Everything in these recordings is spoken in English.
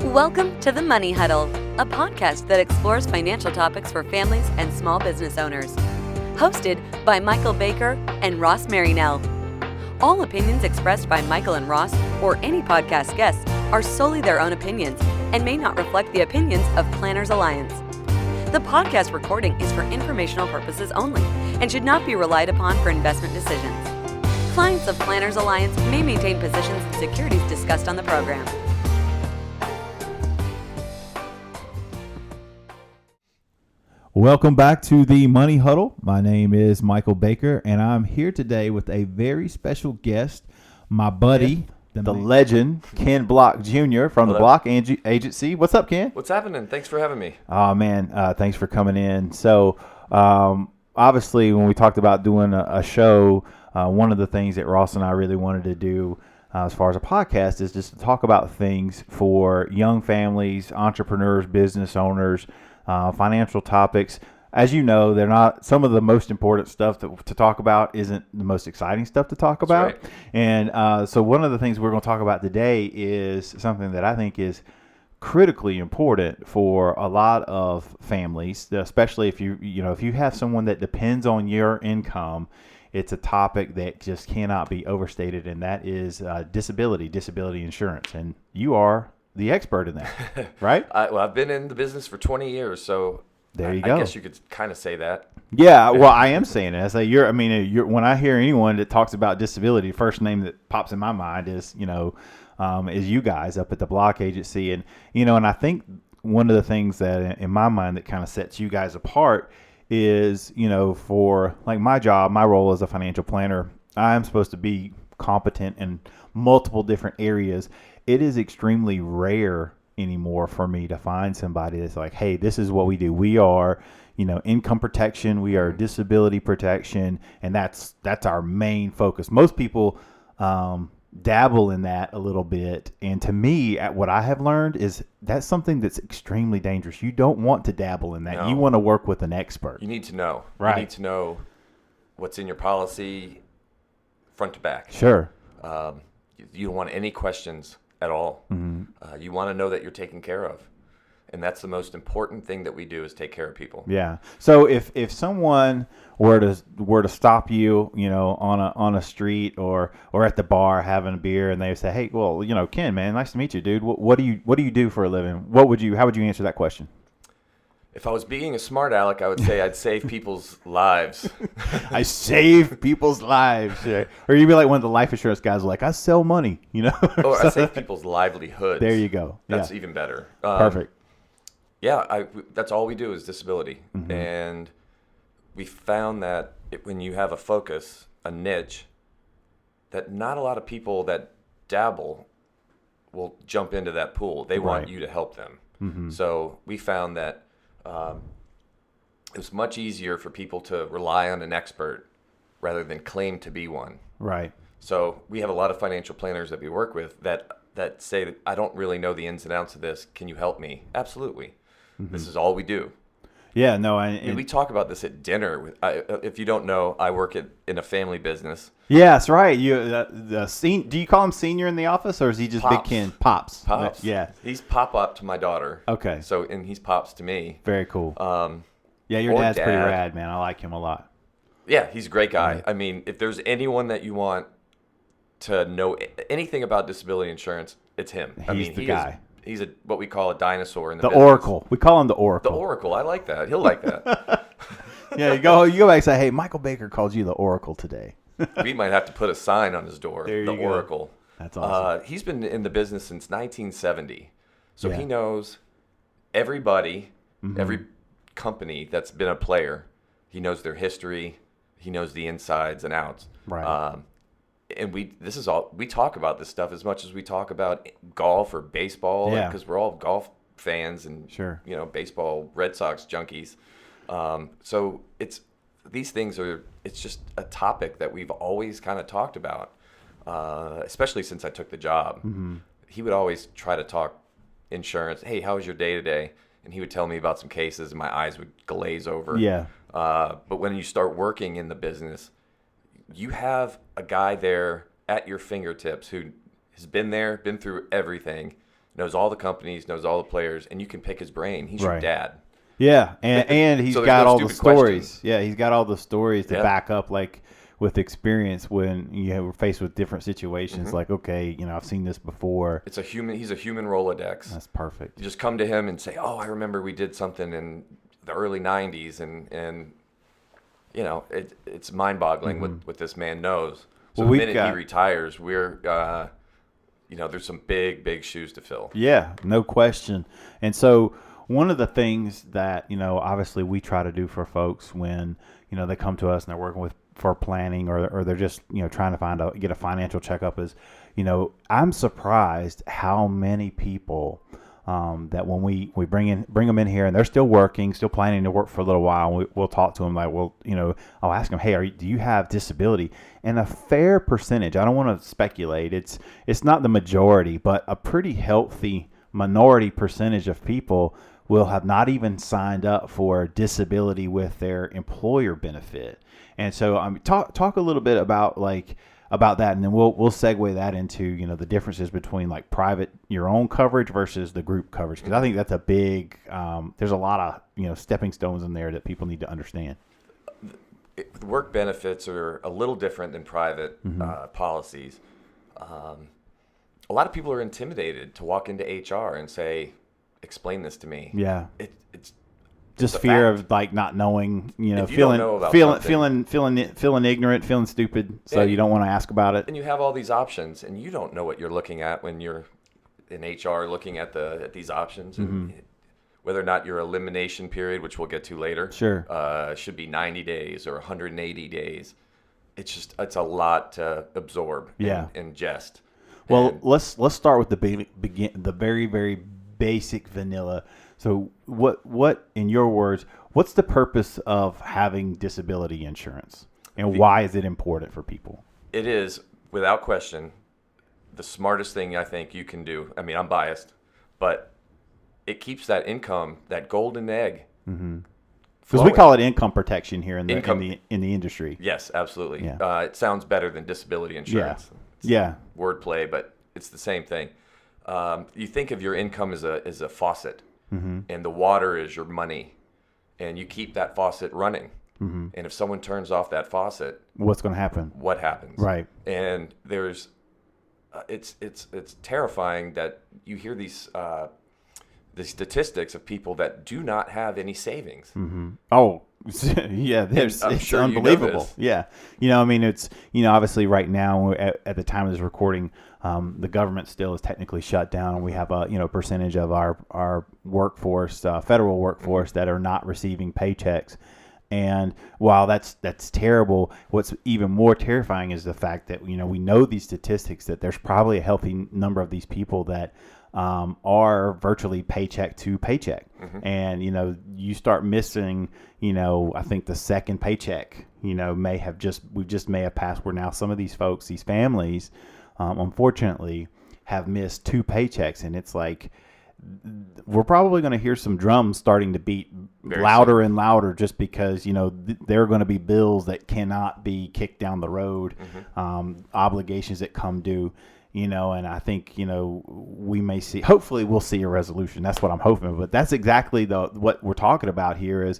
Welcome to the Money Huddle, a podcast that explores financial topics for families and small business owners. Hosted by Michael Baker and Ross Marinell. All opinions expressed by Michael and Ross or any podcast guests are solely their own opinions and may not reflect the opinions of Planners Alliance. The podcast recording is for informational purposes only and should not be relied upon for investment decisions. Clients of Planners Alliance may maintain positions in securities discussed on the program. Welcome back to the Money Huddle. My name is Michael Baker, and I'm here today with a very special guest, my buddy, the legend, Ken Bloch Jr. from the Bloch Agency. What's up, Ken? What's happening? Thanks for having me. Oh, man, thanks for coming in. So, obviously, when we talked about doing a show, one of the things that Ross and I really wanted to do as far as a podcast is just to talk about things for young families, entrepreneurs, business owners, financial topics. As you know, they're not some of the most important stuff to talk about isn't the most exciting stuff to talk about. That's right. And so one of the things we're going to talk about today is something that I think is critically important for a lot of families, especially if if you have someone that depends on your income. It's a topic that just cannot be overstated, and that is disability insurance. And you are the expert in that, right? I've been in the business for 20 years, so there you go. I guess you could kind of say that. Yeah, well, I am saying it. I say when I hear anyone that talks about disability, the first name that pops in my mind is you guys up at the Bloch Agency, and and I think one of the things that in my mind that kind of sets you guys apart is for like my job, my role as a financial planner, I'm supposed to be competent in multiple different areas. It is extremely rare anymore for me to find somebody that's like, hey, this is what we do. We are, income protection. We are disability protection. And that's our main focus. Most people dabble in that a little bit. And to me, what I have learned is that's something that's extremely dangerous. You don't want to dabble in that. No. You want to work with an expert. You need to know. Right. You need to know what's in your policy front to back. Sure. You don't want any questions at all. Mm-hmm. You want to know that you're taken care of. And that's the most important thing that we do is take care of people. Yeah. So if someone were to stop you, on a street or at the bar having a beer, and they say, "Hey, well, Ken, man, nice to meet you, dude. What do you do for a living?" How would you answer that question? If I was being a smart aleck, I would say I'd save people's lives. I save people's lives. Or you'd be like one of the life insurance guys, like, I sell money, Or I save people's livelihoods. There you go. That's even better. Perfect. Yeah, that's all we do is disability. Mm-hmm. And we found that when you have a focus, a niche, that not a lot of people that dabble will jump into that pool. They want you to help them. Mm-hmm. So we found that it was much easier for people to rely on an expert rather than claim to be one. Right. So we have a lot of financial planners that we work with that say that I don't really know the ins and outs of this. Can you help me? Absolutely. Mm-hmm. This is all we do. Yeah, no. And we talk about this at dinner. If you don't know, I work in a family business. Yeah, that's right. Do you call him senior in the office, or is he just Pops. Big Ken? Pops. Pops. Yeah. He's pop up to my daughter. Okay. And he's pops to me. Very cool. Yeah, your or dad's dad. pretty rad, man. I like him a lot. Yeah, he's a great guy. Right. I mean, if there's anyone that you want to know anything about disability insurance, it's him. He's the guy. He's what we call a dinosaur in the The business. Oracle. We call him the Oracle. The Oracle. I like that. He'll like that. Yeah, you go back and say, hey, Michael Baker called you the Oracle today. We might have to put a sign on his door. There you the go. Oracle. That's awesome. He's been in the business since 1970. So Yeah. he knows everybody, Mm-hmm. every company that's been a player. He knows their history. He knows the insides and outs. Right. And we talk about this stuff as much as we talk about golf or baseball, Yeah. because we're all golf fans and Sure. baseball Red Sox junkies. So these things it's just a topic that we've always kind of talked about, especially since I took the job. Mm-hmm. He would always try to talk insurance. Hey, how was your day today? And he would tell me about some cases, and my eyes would glaze over. Yeah. But when you start working in the business, you have a guy there at your fingertips who has been there, been through everything, knows all the companies, knows all the players, and you can pick his brain. He's your Right. dad. Yeah, and he's So there's got no all the stupid stories. questions. Yeah, he's got all the stories to Yeah. back up, like with experience when we're faced with different situations. Mm-hmm. Like, okay, I've seen this before. He's a human Rolodex. That's perfect. You just come to him and say, "Oh, I remember we did something in the early '90s," and it's mind-boggling what this man knows. So Well, the minute he retires, we're there's some big shoes to fill. Yeah, no question. And so one of the things that, obviously we try to do for folks when, they come to us and they're working for planning or they're just, trying to get a financial checkup is, I'm surprised how many people that when we bring them in here and they're still working, still planning to work for a little while, and we'll talk to them like, well, I'll ask them, hey, do you have disability? And a fair percentage, I don't want to speculate, it's not the majority, but a pretty healthy minority percentage of people will have not even signed up for disability with their employer benefit. And so talk a little bit about that, and then we'll segue that into the differences between like private, your own coverage versus the group coverage, because I think that's a big there's a lot of stepping stones in there that people need to understand. Work benefits are a little different than private policies. A lot of people are intimidated to walk into HR and say, "Explain this to me." Yeah, it's just a fear fact. of like not knowing, If you don't know about something- feeling ignorant, feeling stupid, so Yeah, you don't want to ask about it. And you have all these options, and you don't know what you're looking at when you're in HR looking at these options, and whether or not your elimination period, which we'll get to later, Sure. should be 90 days or 180 days. It's a lot to absorb and ingest. Well, And let's start with the very, very basic vanilla. So what in your words, what's the purpose of having disability insurance, and why is it important for people? it is, without question, the smartest thing I think you can do. I mean, I'm biased, but it keeps that income, that golden egg. Because we call it income protection here in the industry. Yes, absolutely. Yeah. It sounds better than disability insurance. Yeah. Wordplay, but it's the same thing. You think of your income as a faucet, and the water is your money, and you keep that faucet running. And if someone turns off that faucet, What's going to happen? what happens? Right. And there's, it's terrifying that you hear these the statistics of people that do not have any savings. Oh, yeah, it's sure you know unbelievable. this. Yeah. I mean, it's, obviously right now at the time of this recording, the government still is technically shut down, and we have a, percentage of our workforce, federal workforce, that are not receiving paychecks. And while that's terrible, what's even more terrifying is the fact that, we know these statistics, that there's probably a healthy number of these people that are virtually paycheck to paycheck. And, you start missing, I think the second paycheck, we may have passed where now some of these folks, these families, unfortunately have missed two paychecks. And it's like, we're probably going to hear some drums starting to beat louder and louder, just because, there are going to be bills that cannot be kicked down the road, obligations that come due. And I think, we may see, hopefully we'll see a resolution. That's what I'm hoping. But that's exactly what we're talking about here is,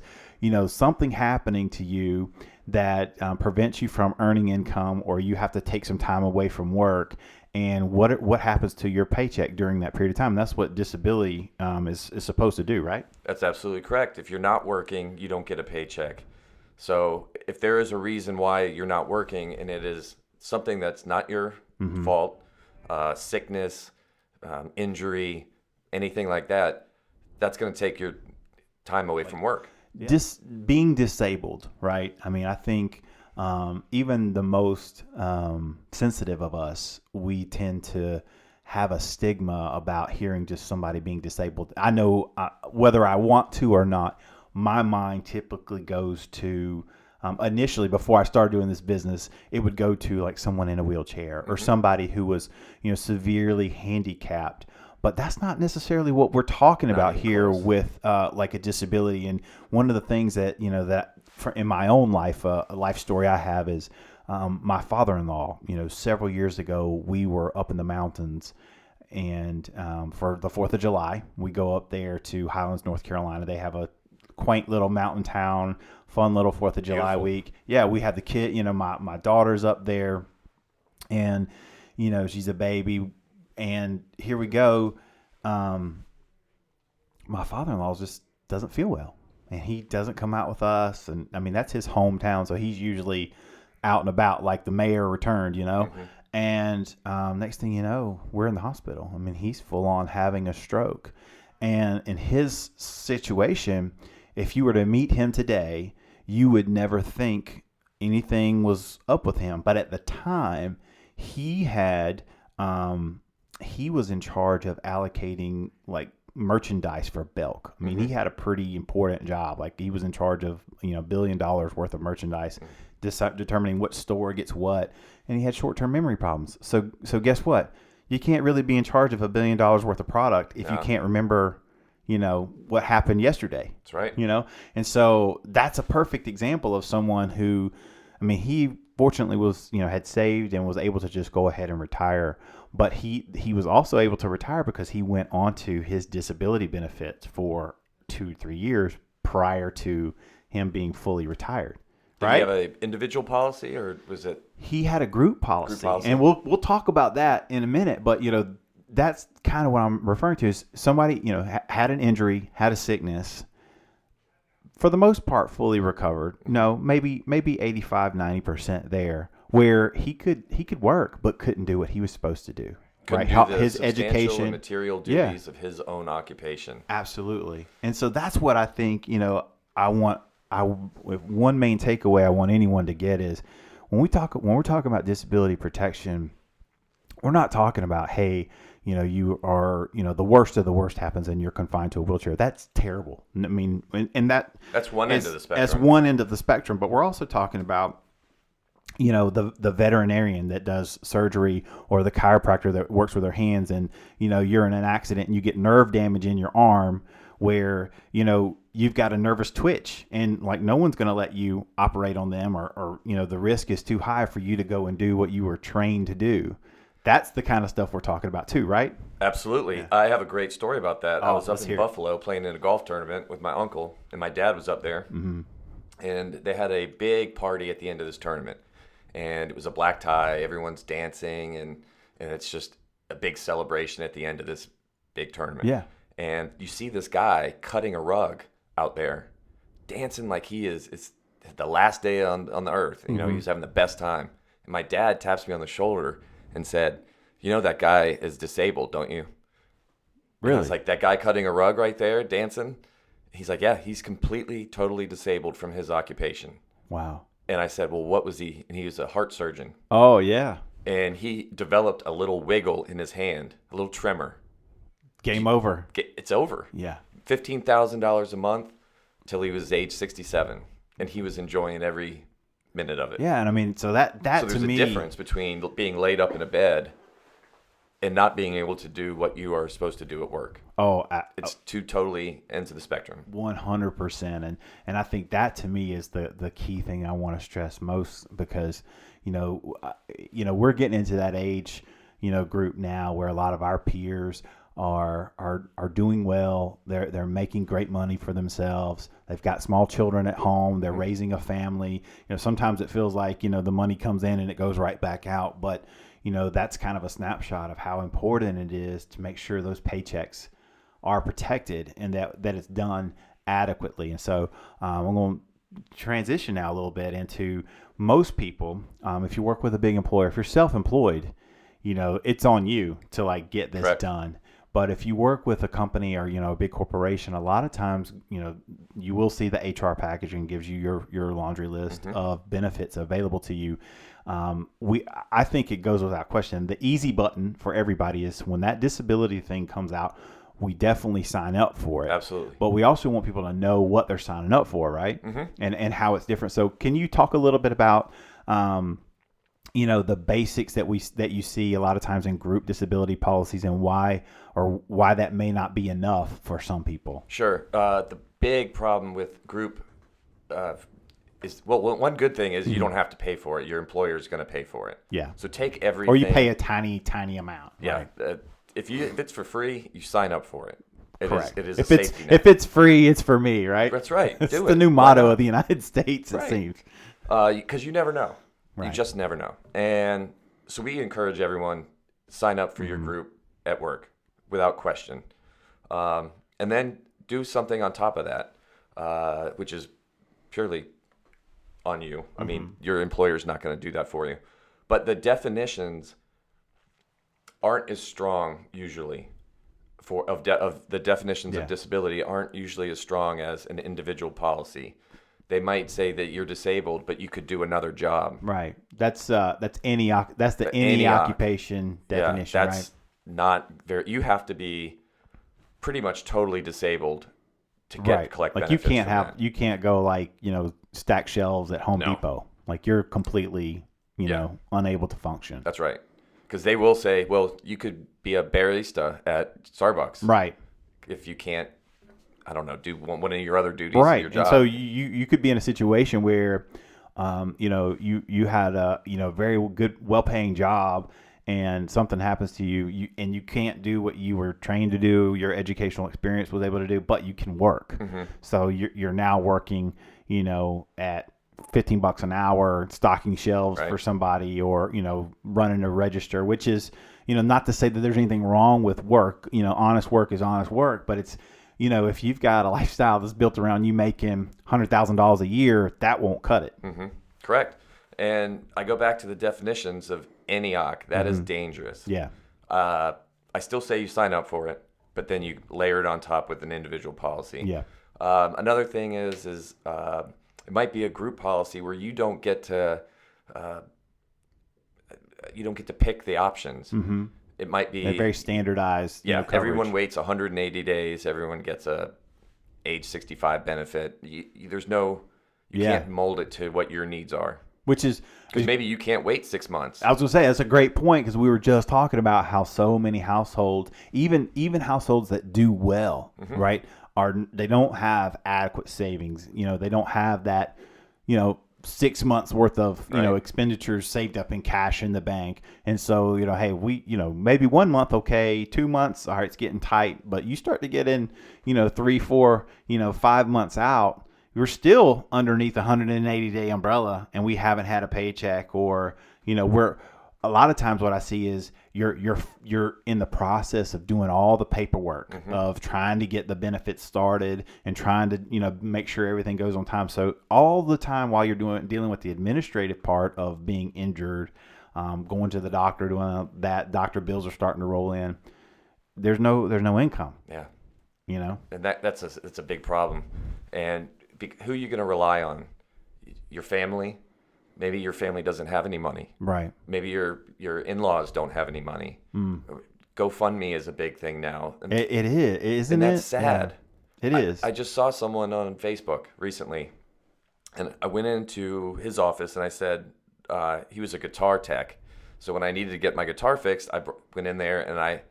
something happening to you that prevents you from earning income, or you have to take some time away from work. And what happens to your paycheck during that period of time? That's what disability is supposed to do, right? That's absolutely correct. If you're not working, you don't get a paycheck. So if there is a reason why you're not working, and it is something that's not your fault, sickness, injury, anything like that, that's going to take your time away from work. Being disabled, right? I mean, I think even the most sensitive of us, we tend to have a stigma about hearing just somebody being disabled. I know whether I want to or not, my mind typically goes to, initially before I started doing this business, it would go to like someone in a wheelchair or somebody who was, severely handicapped. But that's not necessarily what we're talking about here with like a disability. And one of the things that, in my own life, a life story I have is my father-in-law, several years ago, we were up in the mountains and for the 4th of July, we go up there to Highlands, North Carolina. They have a quaint little mountain town, fun little 4th of July week. Yeah, we had the kid, my daughter's up there, and, she's a baby. And here we go. My father-in-law just doesn't feel well, and he doesn't come out with us. And I mean, that's his hometown, so he's usually out and about, like the mayor returned, Mm-hmm. And next thing you know, we're in the hospital. I mean, he's full on having a stroke. And in his situation, if you were to meet him today, you would never think anything was up with him. But at the time, he was in charge of allocating like merchandise for Belk. I mean, he had a pretty important job. Like, he was in charge of, $1 billion worth of merchandise, determining what store gets what. And he had short-term memory problems. So guess what? You can't really be in charge of $1 billion worth of product if you can't remember, what happened yesterday. That's right. And so that's a perfect example of someone who, I mean, he fortunately was, had saved and was able to just go ahead and retire. But he was also able to retire because he went on to his disability benefits for 2-3 years prior to him being fully retired. Did right? he have an individual policy, or was it? He had a group policy. And we'll talk about that in a minute. But that's kind of what I'm referring to. Is somebody had an injury, had a sickness, for the most part fully recovered. No, maybe 85-90% there, where he could work but couldn't do what he was supposed to do. Couldn't right? do the His education, and material duties of his own occupation. Absolutely. And so that's what I think. One main takeaway I want anyone to get is when we're talking about disability protection, we're not talking about, hey, you are, the worst of the worst happens and you're confined to a wheelchair. That's terrible. I mean, and that's one end of the spectrum. That's one end of the spectrum. But we're also talking about, the veterinarian that does surgery, or the chiropractor that works with their hands, and, you're in an accident and you get nerve damage in your arm where, you've got a nervous twitch, and like no one's going to let you operate on them, or the risk is too high for you to go and do what you were trained to do. That's the kind of stuff we're talking about too, right? Absolutely. Yeah. I have a great story about that. I was up in Buffalo playing in a golf tournament with my uncle, and my dad was up there. Mm-hmm. And they had a big party at the end of this tournament. And it was a black tie. Everyone's dancing, and it's just a big celebration at the end of this big tournament. Yeah. And you see this guy cutting a rug out there, dancing like it's the last day on the earth. Mm-hmm. He's having the best time. And my dad taps me on the shoulder and said, that guy is disabled, don't you? Really? I was like, that guy cutting a rug right there, dancing? He's like, yeah, he's completely, totally disabled from his occupation. Wow. And I said, well, what was he? And he was a heart surgeon. Oh, yeah. And he developed a little wiggle in his hand, a little tremor. Game over. It's over. Yeah. $15,000 a month till he was age 67. And he was enjoying every minute of it. Yeah, and I mean, so that so there's to me, a difference between being laid up in a bed and not being able to do what you are supposed to do at work. It's two totally ends of the spectrum. 100%, and I think that to me is the key thing I want to stress most, because we're getting into that age group now where a lot of our peers are doing well. They're making great money for themselves. They've got small children at home. They're raising a family. Sometimes it feels like the money comes in and it goes right back out. But that's kind of a snapshot of how important it is to make sure those paychecks are protected and that it's done adequately. And so I'm going to transition now a little bit into most people. If you work with a big employer, if you're self-employed, it's on you to get this Correct. done. But if you work with a company or, a big corporation, a lot of times, you will see the HR package and gives you your laundry list of benefits available to you. I think it goes without question. The easy button for everybody is when that disability thing comes out, we definitely sign up for it. Absolutely. But we also want people to know what they're signing up for, right? Mm-hmm. And how it's different. So can you talk a little bit about, the basics that you see a lot of times in group disability policies, and why that may not be enough for some people? Sure. The big problem with group is, one good thing is you don't have to pay for it. Your employer is going to pay for it. Yeah. So take everything. Or you pay a tiny amount. Yeah. Right? if it's for free, you sign up for it. Correct. It is if a it's safety net. if it's free, it's for me, right? That's right. It's Do the it. new Why motto not? of the United States. Right. It seems. Because you never know. Right. You just never know. And so we encourage everyone sign up for your group at work without question, and then do something on top of that, which is purely on you. I mean, your employer's not going to do that for you. But the definitions aren't as strong usually of the definitions of disability aren't usually as strong as an individual policy. They might say that you're disabled, but you could do another job. Right. That's any occupation definition. Yeah, that's not very. You have to be pretty much totally disabled to collect like benefits. you can't go like stack shelves at Home Depot. Like you're completely unable to function. That's right. Because they will say, well, you could be a barista at Starbucks. Right. If you can't, I don't know, do one of your other duties right. of your job. And so you could be in a situation where, you had a very good, well-paying job, and something happens to you, and you can't do what you were trained to do, your educational experience was able to do, but you can work. Mm-hmm. So you're now working, at $15 an hour, stocking shelves for somebody, or running a register, which is not to say that there's anything wrong with work. Honest work is honest work, but it's if you've got a lifestyle that's built around you making $100,000 a year, that won't cut it. Mm-hmm. Correct. And I go back to the definitions of ENEOC. That is dangerous. Yeah. I still say you sign up for it, but then you layer it on top with an individual policy. Yeah. Another thing is it might be a group policy where you don't get to pick the options. Mm-hmm. It might be very standardized. Everyone waits 180 days. Everyone gets a age 65 benefit. You can't mold it to what your needs are. Which is because maybe you can't wait 6 months. I was gonna say that's a great point, because we were just talking about how so many households, even households that do well, right, they don't have adequate savings. They don't have that 6 months worth of expenditures saved up in cash in the bank. And so hey, we maybe 1 month, okay, 2 months, all right, it's getting tight, but you start to get in 3, 4, 5 months out, we're still underneath the 180-day umbrella, and we haven't had a paycheck, or we're a lot of times what I see is you're in the process of doing all the paperwork of trying to get the benefits started and trying to make sure everything goes on time. So all the time while you're dealing with the administrative part of being injured, going to the doctor, doing that, doctor bills are starting to roll in. There's no income. Yeah. And that's a big problem. And who are you going to rely on? Your family? Maybe your family doesn't have any money. Right. Maybe your in-laws don't have any money. GoFundMe is a big thing now. And it is, isn't it? And that's sad. Yeah, it is. I just saw someone on Facebook recently, and I went into his office, and I said he was a guitar tech. So when I needed to get my guitar fixed, I went in there, and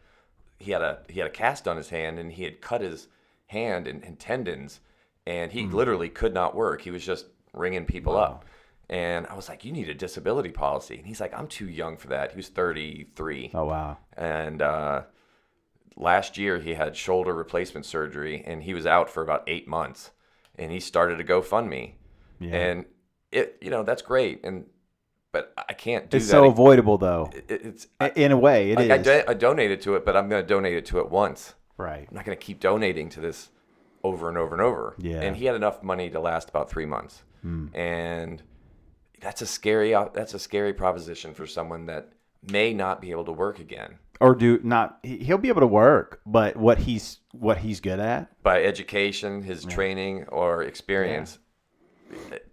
he had a cast on his hand, and he had cut his hand and tendons, and he literally could not work. He was just ringing people up. And I was like, you need a disability policy. And he's like, I'm too young for that. He was 33. Oh, wow. And last year he had shoulder replacement surgery, and he was out for about 8 months. And he started a GoFundMe. Yeah. And that's great. But I can't do that. It's so avoidable, though. In a way, it is. I donated to it, but I'm going to donate it to it once. Right. I'm not going to keep donating to this over and over and over. Yeah. And he had enough money to last about 3 months. And that's a scary proposition for someone that may not be able to work again. Or he'll be able to work, but what he's good at, by education, his training or experience,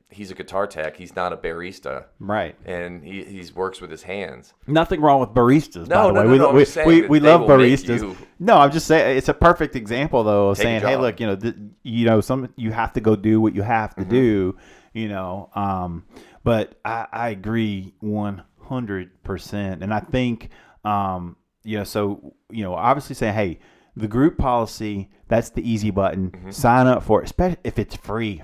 he's a guitar tech. He's not a barista, right? And he works with his hands. Nothing wrong with baristas. No, by the way. We love baristas. No, I'm just saying it's a perfect example though of saying, hey, look, you have to go do what you have to do, But I agree 100%, and I think obviously saying, hey, the group policy, that's the easy button. Sign up for it, especially if it's free.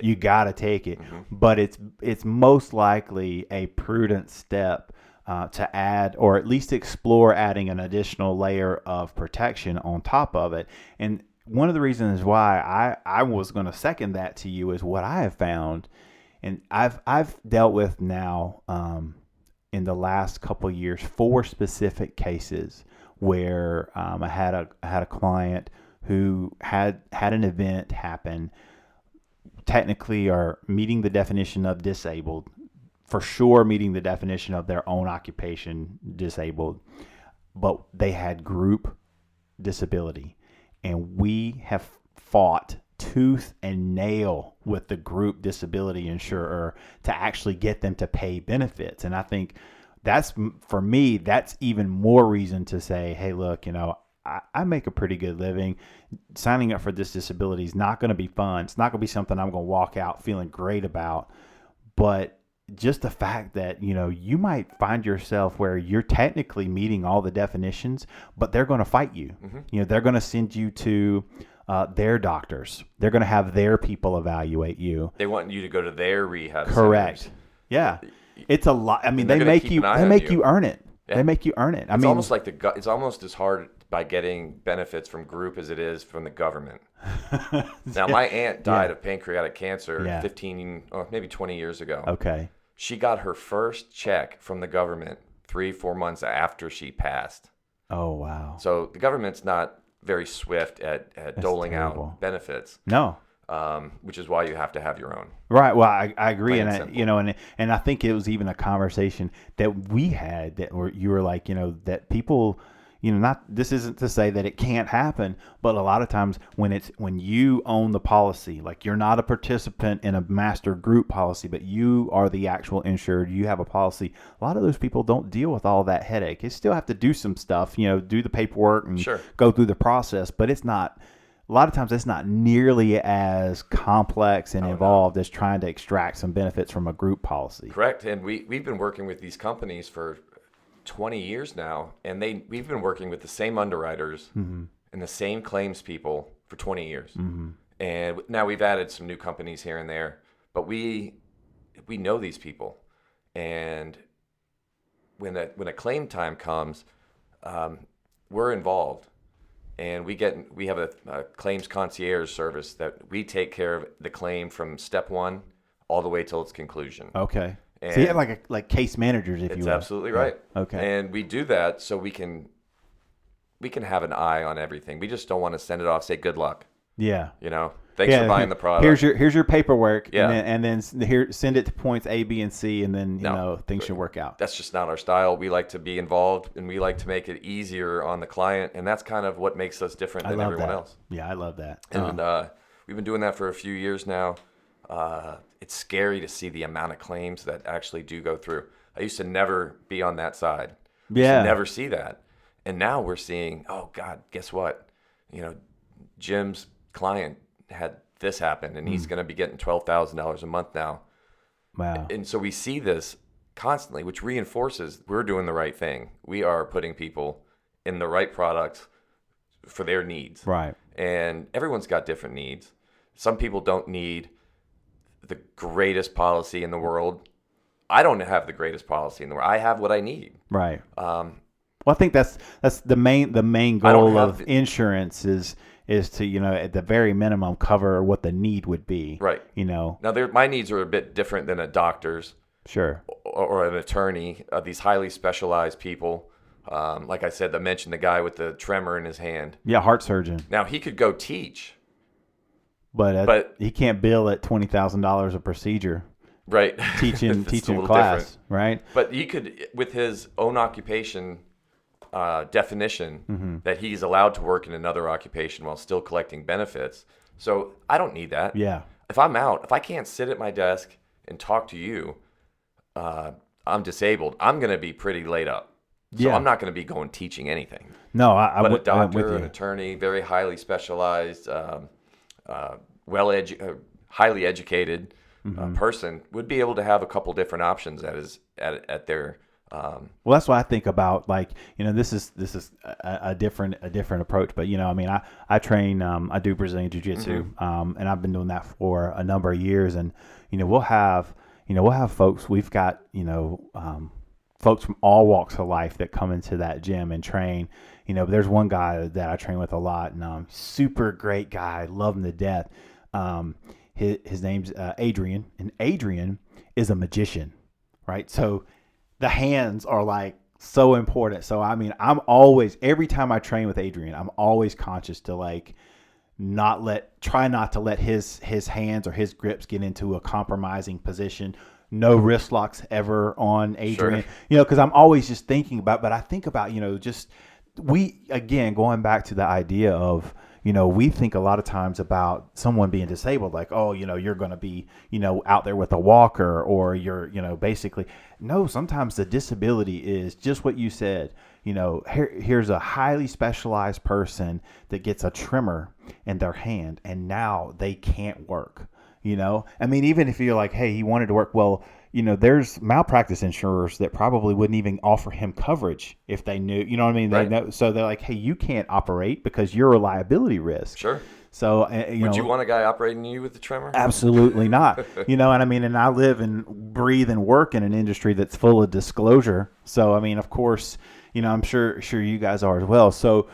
You got to take it. But it's most likely a prudent step to add, or at least explore adding an additional layer of protection on top of it. And one of the reasons why I was going to second that to you is what I have found, and I've dealt with now in the last couple of years 4 specific cases where I had a client who had an event happen, technically are meeting the definition of disabled, for sure meeting the definition of their own occupation disabled, but they had group disability. And we have fought tooth and nail with the group disability insurer to actually get them to pay benefits. And I think that's, for me, that's even more reason to say, hey, look, I make a pretty good living. Signing up for this disability is not going to be fun. It's not going to be something I'm going to walk out feeling great about. But just the fact that, you might find yourself where you're technically meeting all the definitions, but they're going to fight you. Mm-hmm. They're going to send you to their doctors. They're going to have their people evaluate you. They want you to go to their rehab Correct. centers. Yeah. It's a lot. I mean, they make you earn it. Yeah. They make you earn it. It's almost like it's almost as hard by getting benefits from group as it is from the government. Now, my aunt died of pancreatic cancer 15 or maybe 20 years ago. Okay. She got her first check from the government 3-4 months after she passed. Oh, wow. So the government's not very swift at doling out benefits. No. Which is why you have to have your own. Right. Well, I agree. Plain And and I think it was even a conversation that we had that you were like, that people, this isn't to say that it can't happen, but a lot of times when you own the policy, like you're not a participant in a master group policy, but you are the actual insured, you have a policy. A lot of those people don't deal with all that headache. They still have to do some stuff, do the paperwork and go through the process, but it's not. A lot of times it's not nearly as complex and involved as trying to extract some benefits from a group policy. Correct. And we've been working with these companies for 20 years now, and we've been working with the same underwriters and the same claims people for 20 years. Mm-hmm. And now we've added some new companies here and there, but we know these people. And when a claim time comes, we're involved. And we have a claims concierge service that we take care of the claim from step 1 all the way till its conclusion. Okay. And so you have like case managers, if you will. It's absolutely right. Okay. And we do that so we can have an eye on everything. We just don't want to send it off, say good luck. Yeah. Thanks for buying the product. Here's your paperwork. Yeah. And then here, send it to points A, B, and C, and then things should work out. That's just not our style. We like to be involved, and we like to make it easier on the client, and that's kind of what makes us different than everyone else. Yeah, I love that. And we've been doing that for a few years now. It's scary to see the amount of claims that actually do go through. I used to never be on that side. Yeah. Never see that. And now we're seeing, oh God, guess what? Jim's client had this happen, and he's going to be getting $12,000 a month now. Wow. And so we see this constantly, which reinforces we're doing the right thing. We are putting people in the right products for their needs. Right. And everyone's got different needs. Some people don't need the greatest policy in the world. I don't have the greatest policy in the world. I have what I need. Right. Well, I think that's the main goal of insurance is to, at the very minimum, cover what the need would be. Right. Now, my needs are a bit different than a doctor's. Sure. Or an attorney. These highly specialized people. Like I said, I mentioned the guy with the tremor in his hand. Yeah, heart surgeon. Now, he could go teach. But he can't bill at $20,000 a procedure. Right. Teaching class, different. Right? But he could, with his own occupation definition, that he's allowed to work in another occupation while still collecting benefits. So I don't need that. Yeah. If I'm out, if I can't sit at my desk and talk to you, I'm disabled. I'm going to be pretty laid up. So I'm not going to be going teaching anything. No, but a doctor, an attorney, very highly specialized, highly educated person would be able to have a couple different options at their. Well, that's what I think about. Like, this is a different approach. But I train. I do Brazilian Jiu-Jitsu, and I've been doing that for a number of years. And we'll have folks. We've got folks from all walks of life that come into that gym and train. There's one guy that I train with a lot, and super great guy, love him to death. His name's Adrian, and Adrian is a magician, right? So the hands are like so important. So I'm always, every time I train with Adrian, I'm always conscious to like try not to let his hands or his grips get into a compromising position. No wrist locks ever on Adrian, Sure. Because I'm always just thinking about, but I think about, going back to the idea of, we think a lot of times about someone being disabled, like, oh, you're going to be, out there with a walker, or you're, basically, no, sometimes the disability is just what you said. Here's a highly specialized person that gets a tremor in their hand, and now they can't work. Even if you're like, hey, he wanted to work, well, there's malpractice insurers that probably wouldn't even offer him coverage if they knew, you know what I mean? Right. They know, so they're like, hey, you can't operate because you're a liability risk. Sure. So, Would you want a guy operating you with the tremor? Absolutely not. And I live and breathe and work in an industry that's full of disclosure. So, of course, I'm sure you guys are as well. So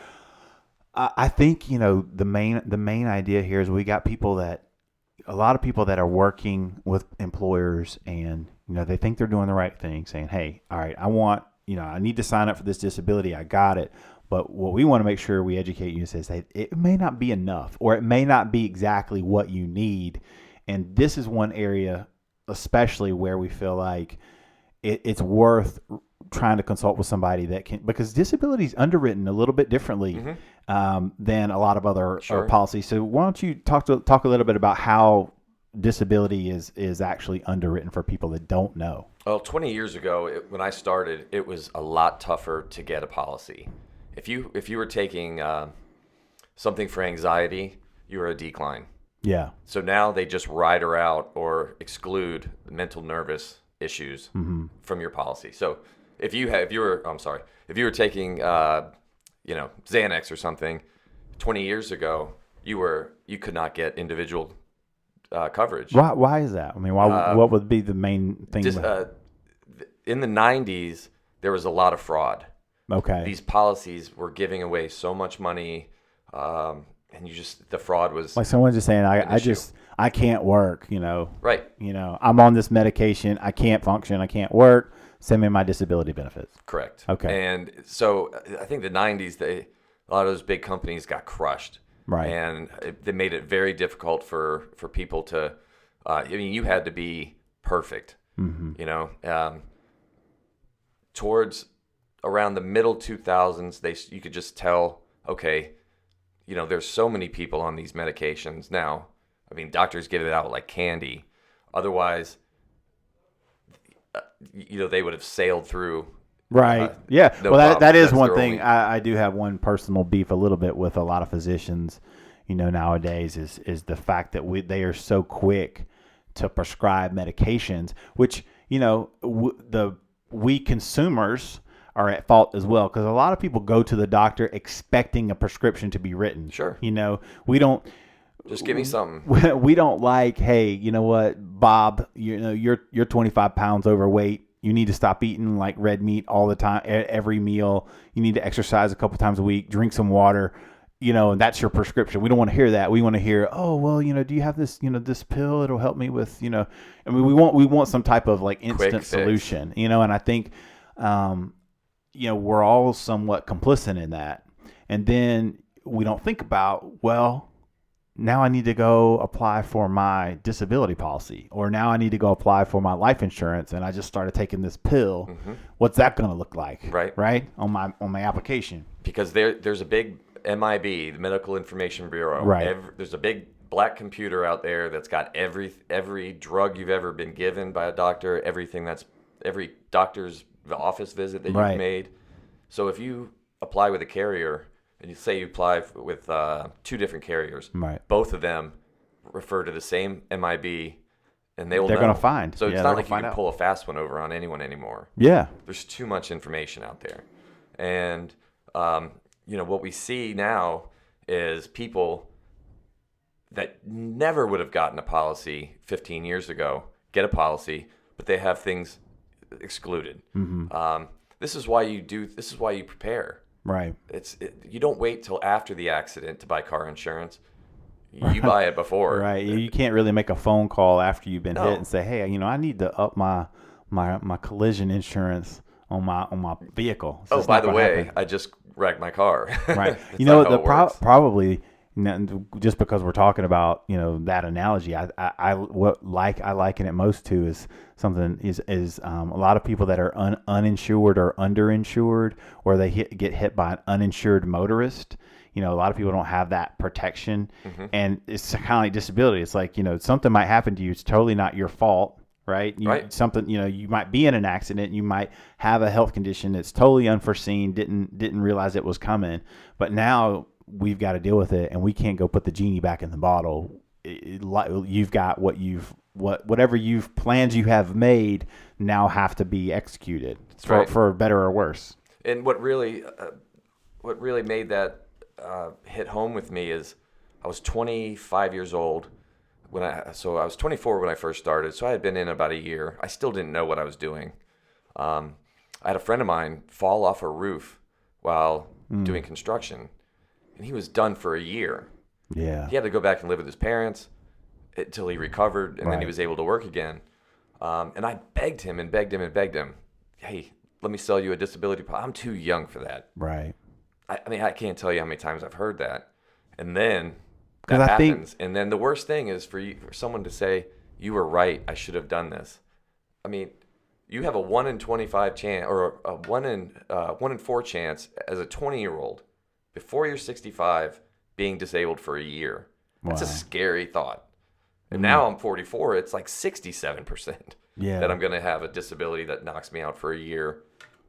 I think, the main idea here is we got a lot of people that are working with employers, and they think they're doing the right thing, saying, hey, all right, I need to sign up for this disability. I got it. But what we want to make sure we educate you is that it may not be enough, or it may not be exactly what you need. And this is one area especially where we feel like it's worth trying to consult with somebody that can, because disability is underwritten a little bit differently than a lot of other policies. So why don't you talk a little bit about how disability is actually underwritten for people that don't know? Well, 20 years ago, when I started, it was a lot tougher to get a policy. If you were taking something for anxiety, you were a decline. Yeah. So now they just ride her out or exclude mental nervous issues from your policy. So if you were taking Xanax or something 20 years ago, you could not get individual coverage. Why is that? What would be the main thing? In the 90s, there was a lot of fraud. Okay. These policies were giving away so much money, and the fraud was like someone just saying, I can't work, Right. I'm on this medication. I can't function. I can't work. Send me my disability benefits. Correct. Okay. And so I think the 90s, a lot of those big companies got crushed. Right. And they made it very difficult for people to, you had to be perfect, towards around the middle 2000s, you could just tell, okay, there's so many people on these medications now. Doctors give it out like candy. Otherwise, they would have sailed through. Right. Yeah. No well, that is That's one thing. I do have one personal beef a little bit with a lot of physicians, nowadays is the fact that they are so quick to prescribe medications, which, we consumers are at fault as well, because a lot of people go to the doctor expecting a prescription to be written. Sure. We don't. Just give me something. We don't like, hey, you know what, Bob, you're 25 pounds overweight. You need to stop eating like red meat all the time, every meal. You need to exercise a couple times a week, drink some water, and that's your prescription. We don't want to hear that. We want to hear, oh, well, do you have this, this pill? It'll help me with, we want some type of like instant solution, and I think, we're all somewhat complicit in that. And then we don't think about, well, now I need to go apply for my disability policy, or now I need to go apply for my life insurance, and I just started taking this pill. What's that going to look like? Right? On my application. Because there's a big MIB, the Medical Information Bureau. Right. There's a big black computer out there that's got every drug you've ever been given by a doctor, every doctor's office visit that you've made. So if you apply with a carrier, and you say you apply with 2 different carriers, both of them refer to the same MIB, and they're going to find. So it's not like you can pull a fast one over on anyone anymore. Yeah. There's too much information out there. And, what we see now is people that never would have gotten a policy 15 years ago get a policy, but they have things excluded. This is why you prepare. Right. You don't wait till after the accident to buy car insurance. You buy it before. Right. You can't really make a phone call after you've been hit and say, hey, I need to up my collision insurance on my vehicle. So by the way, I just wrecked my car. Right. Probably just because we're talking about, that analogy, I liken it most to is something is a lot of people that are uninsured or underinsured, or they get hit by an uninsured motorist. A lot of people don't have that protection, and it's kind of like disability. It's like, something might happen to you. It's totally not your fault. Right. Something, you might be in an accident. You might have a health condition that's totally unforeseen. Didn't realize it was coming. But now we've got to deal with it, and we can't go put the genie back in the bottle. You've got whatever plans you have made now have to be executed for better or worse. And what really made that hit home with me is I was 25 years old. So I was 24 when I first started, so I had been in about a year. I still didn't know what I was doing. I had a friend of mine fall off a roof while doing construction, and he was done for a year. Yeah. He had to go back and live with his parents until he recovered, and then he was able to work again. And I begged him, hey, let me sell you a disability policy. I'm too young for that. Right. I can't tell you how many times I've heard that. And then that happens. And then the worst thing is for someone to say, you were right, I should have done this. I mean, you have a 1 in 25 chance, or a 1 in 4 chance as a 20-year-old before you're 65 being disabled for a year. That's a scary thought. And now I'm 44, it's like 67% that I'm going to have a disability that knocks me out for a year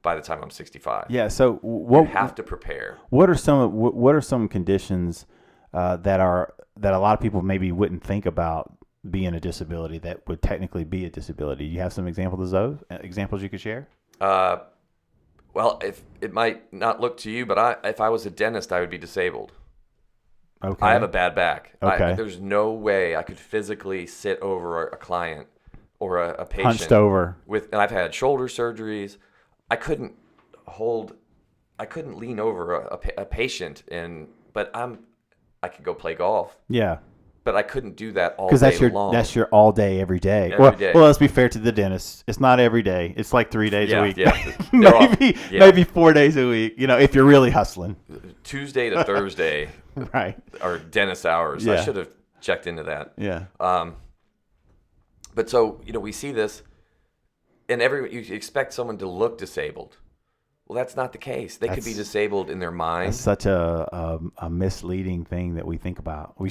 by the time I'm 65. Yeah, so you have to prepare. What are some conditions that a lot of people maybe wouldn't think about being a disability that would technically be a disability? Do you have some examples you could share? Well, if it might not look to you, but if I was a dentist, I would be disabled. Okay. I have a bad back. Okay. There's no way I could physically sit over a client or a patient. Hunched over. And I've had shoulder surgeries. I couldn't lean over a patient, but I could go play golf. Yeah. But I couldn't do that all day long. Because that's your all day, every day. Every day. Well, let's be fair to the dentist. It's not every day. It's like 3 days a week. Yeah. maybe 4 days a week, if you're really hustling. Tuesday to Thursday. Right. Or dentist hours. Yeah. I should have checked into that. Yeah. But so, we see this, and you expect someone to look disabled. Well, that's not the case. They could be disabled in their mind. That's such a misleading thing that we think about. We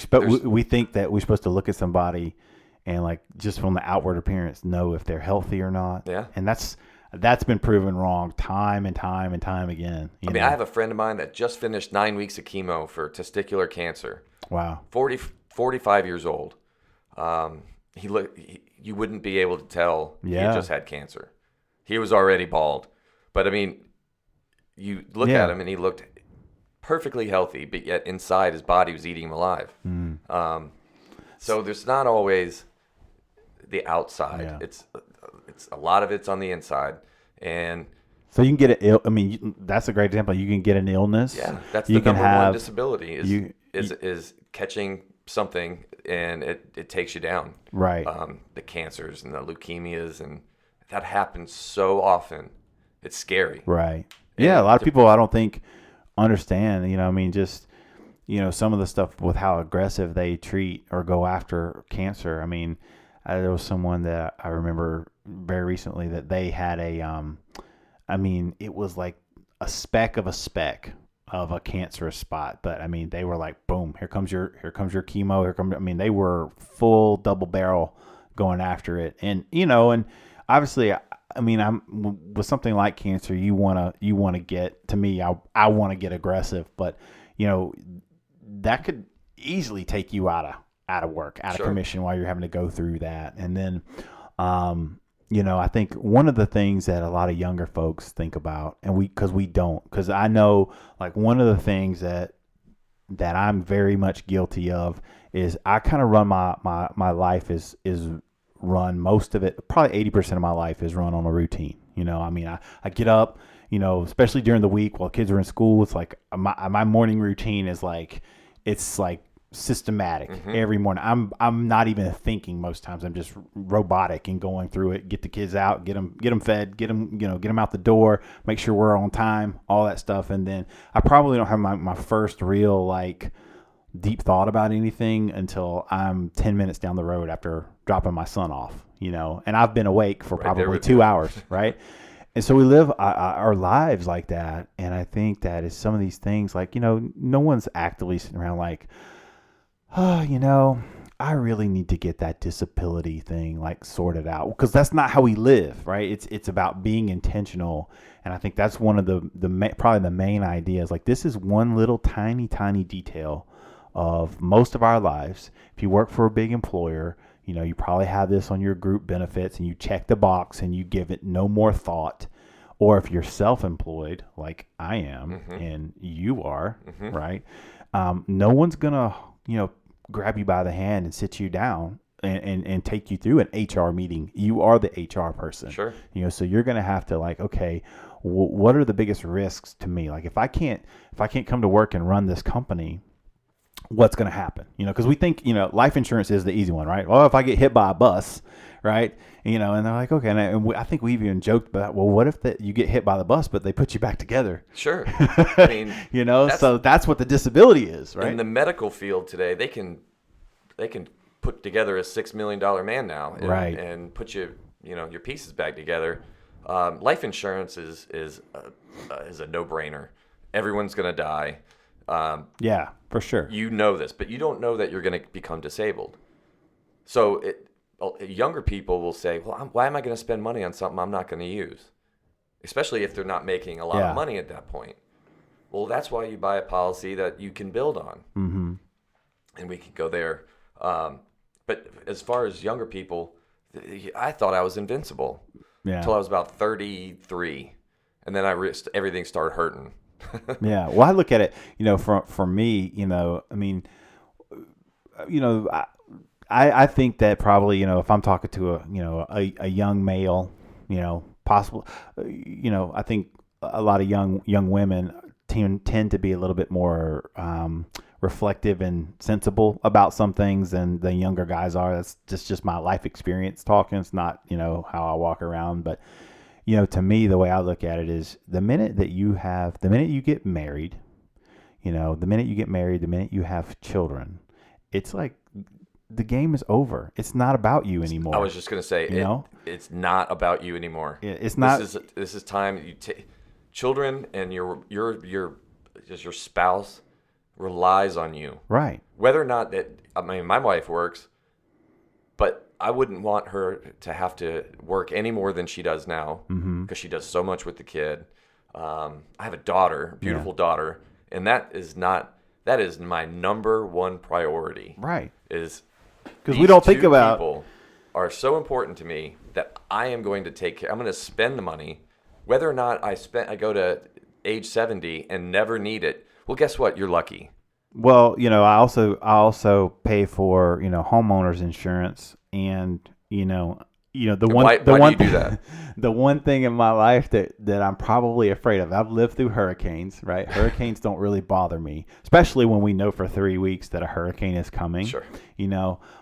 think that we're supposed to look at somebody and, like, just from the outward appearance, know if they're healthy or not. Yeah. And that's been proven wrong time and time and time again. I have a friend of mine that just finished 9 weeks of chemo for testicular cancer. Wow. 45 years old. You wouldn't be able to tell he had just had cancer. He was already bald. But, you look at him and he looked perfectly healthy, but yet inside his body was eating him alive. So there's not always the outside. Yeah. It's a lot of it's on the inside. And so you can get that's a great example. You can get an illness. Yeah, that's the number one disability is catching something and it takes you down. Right. The cancers and the leukemias, and that happens so often. It's scary. Right. Yeah, a lot of people I don't think understand, just, some of the stuff with how aggressive they treat or go after cancer. There was someone that I remember very recently that they had it was like a speck of a cancerous spot. But they were like, boom, here comes your chemo. They were full double barrel going after it. And, and obviously, I'm with something like cancer, you want to get, to me, I want to get aggressive, but that could easily take you out of work, out of commission while you're having to go through that. And then, I think one of the things that a lot of younger folks think about, and because I know, like, one of the things that I'm very much guilty of is I kind of run my life is run, most of it, probably 80% of my life is run on a routine. I mean, I get up, especially during the week while kids are in school. It's like my morning routine is like, it's like systematic every morning. I'm not even thinking most times. I'm just robotic and going through it. Get the kids out, get them fed, get them out the door, make sure we're on time, all that stuff. And then I probably don't have my first real like deep thought about anything until I'm 10 minutes down the road after dropping my son off, and I've been awake for probably 2 hours. Right. And so we live our lives like that. And I think that is some of these things like, no one's actively sitting around like, oh, I really need to get that disability thing like sorted out, because that's not how we live, right? It's about being intentional. And I think that's one of probably the main ideas. Like, this is one little tiny detail of most of our lives. If you work for a big employer, you probably have this on your group benefits and you check the box and you give it no more thought. Or if you're self-employed, like I am, and you are, right? No one's gonna, grab you by the hand and sit you down and take you through an HR meeting. You are the HR person. Sure. So you're gonna have to like, okay, what are the biggest risks to me? Like, if I can't come to work and run this company, what's going to happen? Because we think, life insurance is the easy one, right? Well, if I get hit by a bus, right? And they're like, okay. And I think we've even joked about, well, what if you get hit by the bus, but they put you back together? Sure. I mean, so that's what the disability is, right? In the medical field today, they can put together a $6 million man now, right? And put your pieces back together. Life insurance is a no-brainer. Everyone's going to die. Yeah, for sure. You know this, but you don't know that you're going to become disabled. So younger people will say, well, why am I going to spend money on something I'm not going to use? Especially if they're not making a lot of money at that point. Well, that's why you buy a policy that you can build on. Mm-hmm. And we can go there. But as far as younger people, I thought I was invincible until I was about 33. And then everything started hurting. Yeah. Well, I look at it, for me, I mean, I think that probably, if I'm talking to a young male, possible, I think a lot of young women tend to be a little bit more reflective and sensible about some things than the younger guys are. That's just my life experience talking. It's not, how I walk around, but to me, the way I look at it is the minute you get married, the minute you have children, it's like the game is over. It's not about you anymore. I was just going to say, it's not about you anymore. It's not. This is time you take children, and your spouse relies on you. Right. Whether or not my wife works, but I wouldn't want her to have to work any more than she does now, because she does so much with the kid. I have a daughter, beautiful daughter, and that is my number one priority. Right. Is because we don't think about people are so important to me that I am going to take care. I'm going to spend the money, whether or not I go to age 70 and never need it. Well, guess what? You're lucky. Well, I also pay for homeowners insurance, and why do you do that? The one thing in my life that I'm probably afraid of. I've lived through hurricanes, right? Hurricanes don't really bother me, especially when we know for 3 weeks that a hurricane is coming. Sure.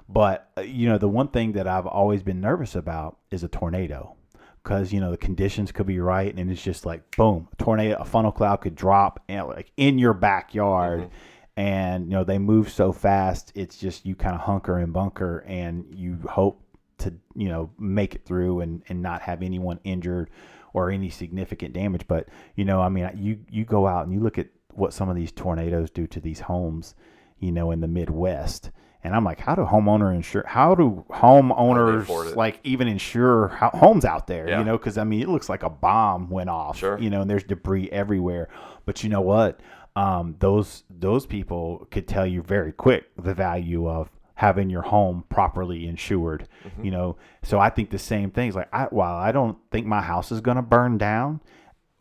But the one thing that I've always been nervous about is a tornado. Because the conditions could be right, and it's just like boom, a tornado, a funnel cloud could drop like in your backyard, and they move so fast. It's just you kind of hunker and bunker, and you hope to make it through and not have anyone injured or any significant damage. But I mean, you go out and you look at what some of these tornadoes do to these homes, in the Midwest. And I'm like, how do homeowners like even insure homes out there? Yeah. Because I mean, it looks like a bomb went off. Sure. And there's debris everywhere. But you know what? Those people could tell you very quick the value of having your home properly insured. So I think the same things. Like, while I don't think my house is going to burn down,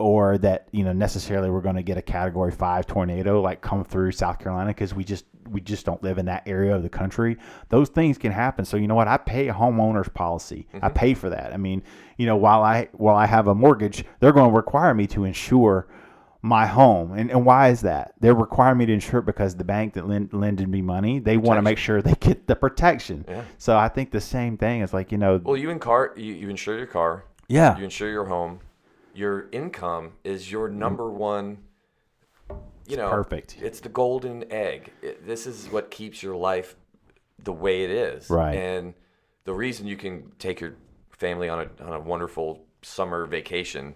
or that, necessarily we're going to get a Category 5 tornado like come through South Carolina, because we just don't live in that area of the country. Those things can happen. So you know what? I pay a homeowner's policy. I pay for that. I mean, while I have a mortgage, they're going to require me to insure my home. And why is that? They're requiring me to insure it because the bank that lended me money, they want to make sure they get the protection. Yeah. So I think the same thing is like, Well, you insure your car. Yeah. You insure your home. Your income is your number one, perfect. It's the golden egg. This is what keeps your life the way it is. Right. And the reason you can take your family on a wonderful summer vacation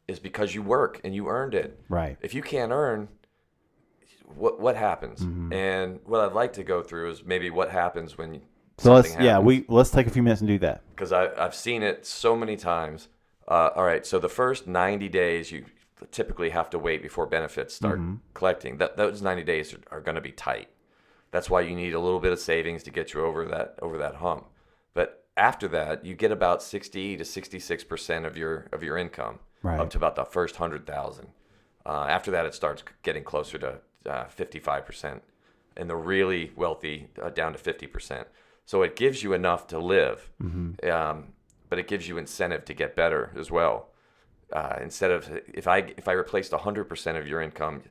is because you work and you earned it. Right. If you can't earn, what happens? Mm-hmm. And what I'd like to go through is maybe what happens when So something happens. let's take a few minutes and do that. Because I've seen it so many times. All right, so the first 90 days you typically have to wait before benefits start collecting. Those 90 days are going to be tight. That's why you need a little bit of savings to get you over that hump. But after that, you get about 60 to 66% of your income, Right. up to about the first 100,000. After that, it starts getting closer to 55%, and the really wealthy down to 50%. So it gives you enough to live, but it gives you incentive to get better as well. Instead of if I replaced 100% of your income,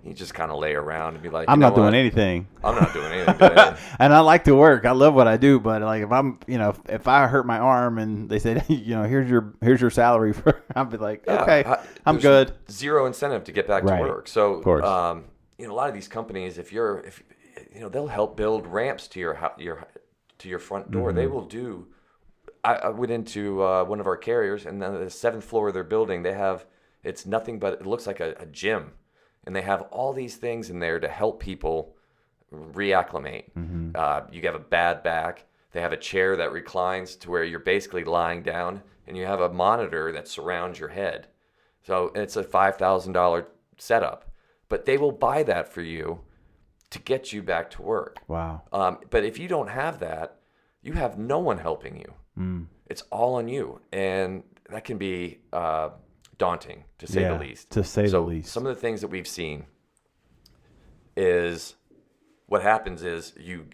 you just kind of lay around and be like, I'm not doing what? anything. I'm not doing anything. And I like to work. I love what I do. But like if I'm, if I hurt my arm and they said, here's your salary for, I'll be like, okay, I'm good. Zero incentive to get back Right. to work. So, Of course. a lot of these companies, if they'll help build ramps to your front door. They will do. I went into one of our carriers, and then the 7th floor of their building, it's nothing but it looks like a gym. And they have all these things in there to help people reacclimate. You have a bad back. They have a chair that reclines to where you're basically lying down, and you have a monitor that surrounds your head. So it's a $5,000 setup. But they will buy that for you to get you back to work. Wow. But if you don't have that, you have no one helping you. It's all on you. And that can be daunting, to say the least. To say the least. Some of the things that we've seen is what happens is you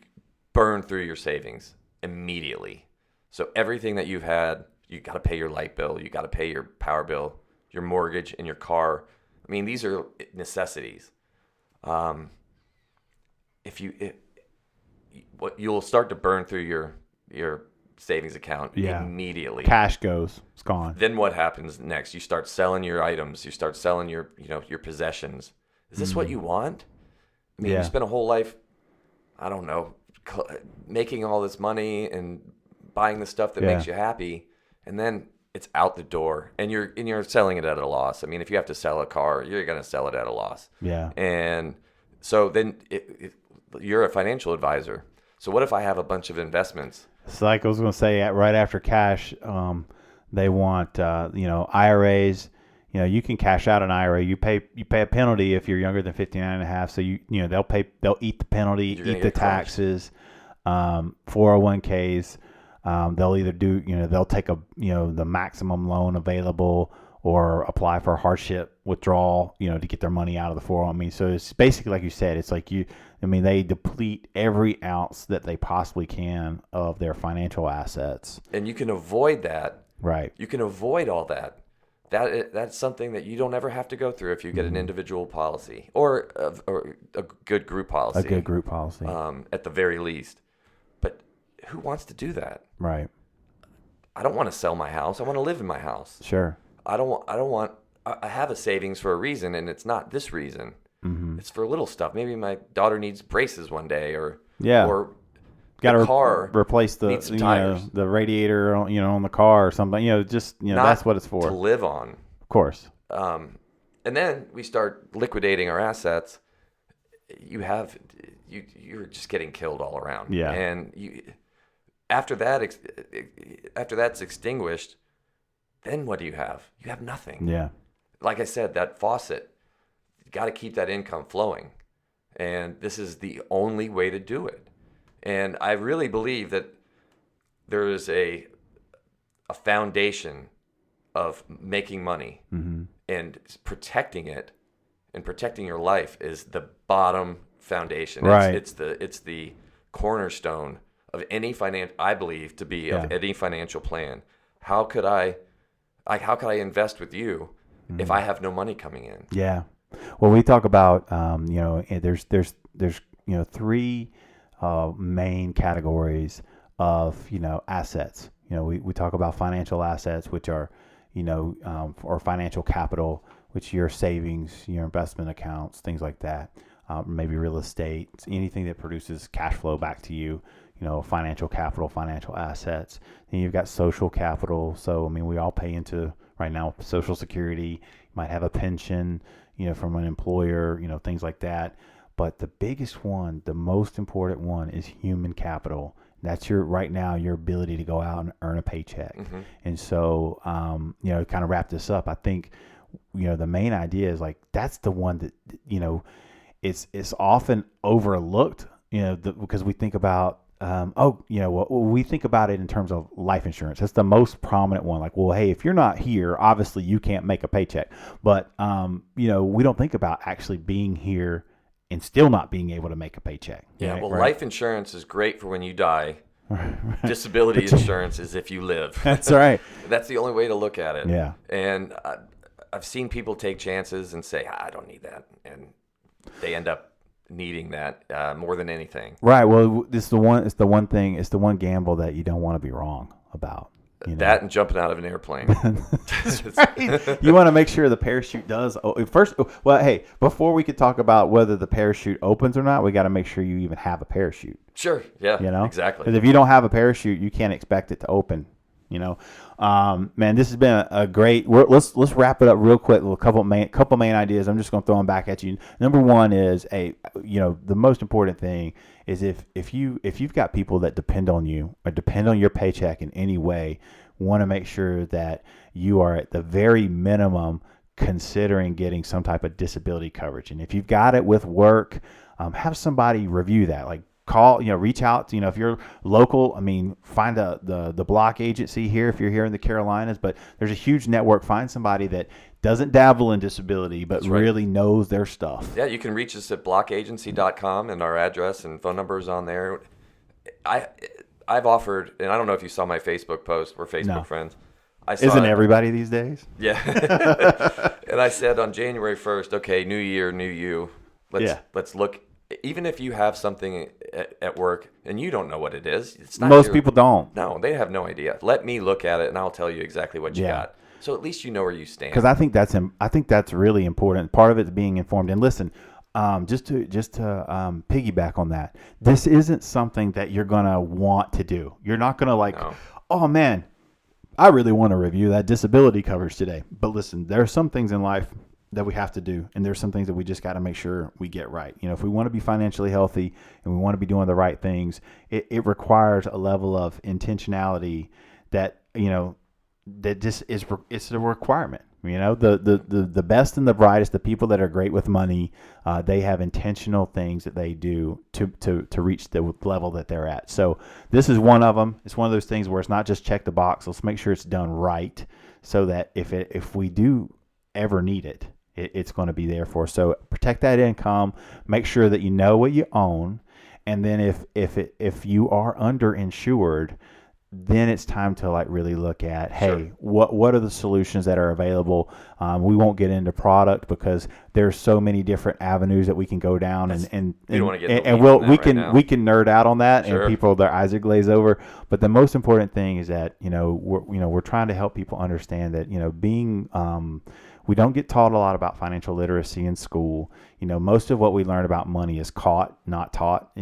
burn through your savings immediately. So everything that you've had, you got to pay your light bill, you got to pay your power bill, your mortgage, and your car. I mean, these are necessities. You'll start to burn through your savings account immediately. Cash goes. It's gone. Then what happens next? You start selling your items. You start selling your possessions. Is this what you want? I mean, you spend a whole life, I don't know, making all this money and buying the stuff that makes you happy, and then it's out the door, and you're selling it at a loss. I mean, if you have to sell a car, you're going to sell it at a loss. Yeah. And so then you're a financial advisor. So what if I have a bunch of investments? It's like I was going to say, right after cash, they want IRAs. You can cash out an IRA. You pay a penalty if you're younger than 59 and a half. So they'll eat the penalty, eat the taxes. 401ks. They'll either they'll take the maximum loan available or apply for a hardship withdrawal, to get their money out of the 401. I mean, so it's basically like you said, it's like they deplete every ounce that they possibly can of their financial assets. And you can avoid that. Right. You can avoid all that. That's something that you don't ever have to go through if you get an individual policy or a good group policy. A good group policy. At the very least. But who wants to do that? Right. I don't want to sell my house. I want to live in my house. Sure. I have a savings for a reason, and it's not this reason. It's for little stuff. Maybe my daughter needs braces one day, or got to car replace the the radiator on the car or something. That's what it's for. To live on, of course. And then we start liquidating our assets. You're just getting killed all around. Yeah. And after that's extinguished, then what do you have? You have nothing. Yeah. Like I said, that faucet, you got to keep that income flowing. And this is the only way to do it. And I really believe that there is a foundation of making money and protecting it and protecting your life is the bottom foundation. Right. It's the cornerstone of any I believe to be of any financial plan. How could I invest with you if I have no money coming in? Yeah. Well, we talk about, there's three main categories of, assets. We talk about financial assets, which are, or financial capital, which your savings, your investment accounts, things like that. Maybe real estate, anything that produces cash flow back to you, financial capital, financial assets. Then you've got social capital. So, we all pay into right now Social Security. You might have a pension, from an employer, things like that. But the biggest one, the most important one is human capital. That's right now your ability to go out and earn a paycheck. And so, kind of wrap this up. I think, the main idea is that's the one that, it's often overlooked, because we think about, we think about it in terms of life insurance. That's the most prominent one. Hey, if you're not here, obviously you can't make a paycheck. But, we don't think about actually being here and still not being able to make a paycheck. Yeah, right? well, Right? life insurance is great for when you die. Disability insurance is if you live. That's right. That's the only way to look at it. Yeah. And I've seen people take chances and say, I don't need that. And they end up needing that more than anything. Right. Well, it's the one gamble that you don't want to be wrong about. That and jumping out of an airplane. Right. You want to make sure the parachute does first. Well, hey, before we could talk about whether the parachute opens or not, we got to make sure you even have a parachute. Sure. Yeah. Exactly. Because if you don't have a parachute, you can't expect it to open. Man, this has been a great. Let's wrap it up real quick. A couple main ideas. I'm just going to throw them back at you. Number one is the most important thing is if you've got people that depend on you or depend on your paycheck in any way, want to make sure that you are at the very minimum considering getting some type of disability coverage. And if you've got it with work, have somebody review that. Call, reach out, if you're local, find the Bloch agency here if you're here in the Carolinas, but there's a huge network. Find somebody that doesn't dabble in disability, but really knows their stuff. Yeah, you can reach us at blochagency.com, and our address and phone number is on there. I've offered, and I don't know if you saw my Facebook post. We're Facebook friends. Isn't everybody these days? Yeah. And I said on January 1st, okay, new year, new you. Let's look. Even if you have something at work and you don't know what it is, it's not most people don't. No, they have no idea. Let me look at it and I'll tell you exactly what you got. So at least you know where you stand. Because I think that's really important. Part of it's being informed. And listen, just to piggyback on that, this isn't something that you're gonna want to do. You're not gonna no. Oh man, I really want to review that disability coverage today. But listen, there are some things in life that we have to do, and there's some things that we just got to make sure we get right. If we want to be financially healthy and we want to be doing the right things, it requires a level of intentionality that that just it's a requirement. The best and the brightest, the people that are great with money, they have intentional things that they do to reach the level that they're at. So this is one of them. It's one of those things where it's not just check the box. Let's make sure it's done right, so that if we do ever need it, it's going to be there for us. So protect that income. Make sure that you know what you own, and then if you are underinsured, then it's time to really look at, hey, what are the solutions that are available? We won't get into product because there's so many different avenues that we can go down, and we can nerd out on that, and people, their eyes are glazed over. But the most important thing is that we're trying to help people understand that being we don't get taught a lot about financial literacy in school. Most of what we learn about money is caught, not taught.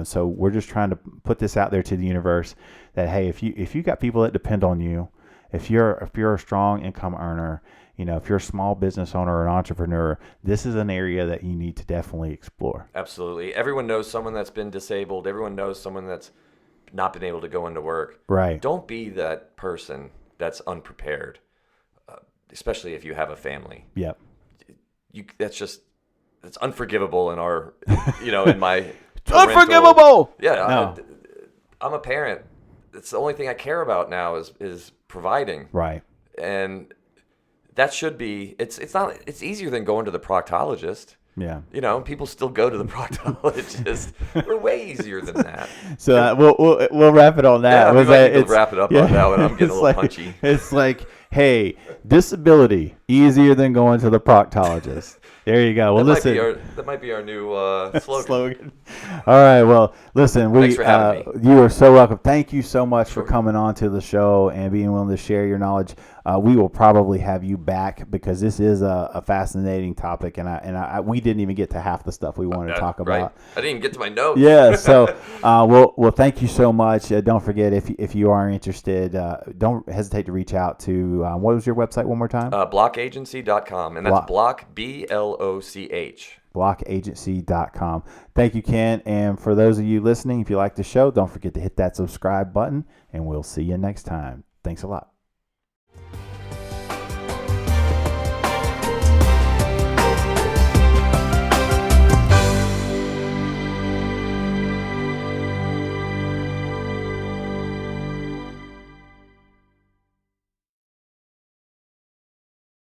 So we're just trying to put this out there to the universe that, hey, if you got people that depend on you, if you're a strong income earner, if you're a small business owner or an entrepreneur, this is an area that you need to definitely explore. Absolutely. Everyone knows someone that's been disabled. Everyone knows someone that's not been able to go into work. Right. Don't be that person that's unprepared. Especially if you have a family. Yep. It's unforgivable in our, in my unforgivable. Yeah. No. I'm a parent. It's the only thing I care about now is providing. Right. And that should be. It's not. It's easier than going to the proctologist. Yeah. People still go to the proctologist. We're way easier than that. So we'll wrap it on that. Yeah, we might need to wrap it up on that one. I'm getting a little punchy. It's like, hey, disability easier than going to the proctologist. There you go. Well, listen. That might be our new slogan. All right. Well, listen. Thanks for having me. You are so welcome. Thank you so much for coming on to the show and being willing to share your knowledge. We will probably have you back because this is a fascinating topic, and we didn't even get to half the stuff we wanted to talk about. Right. I didn't even get to my notes. Yeah. So, well, thank you so much. Don't forget if you are interested, don't hesitate to reach out to what was your website one more time? Blochagency.com, and that's Bloch, BLOCH. Blochagency.com. Thank you, Ken. And for those of you listening, if you like the show, don't forget to hit that subscribe button, and we'll see you next time. Thanks a lot.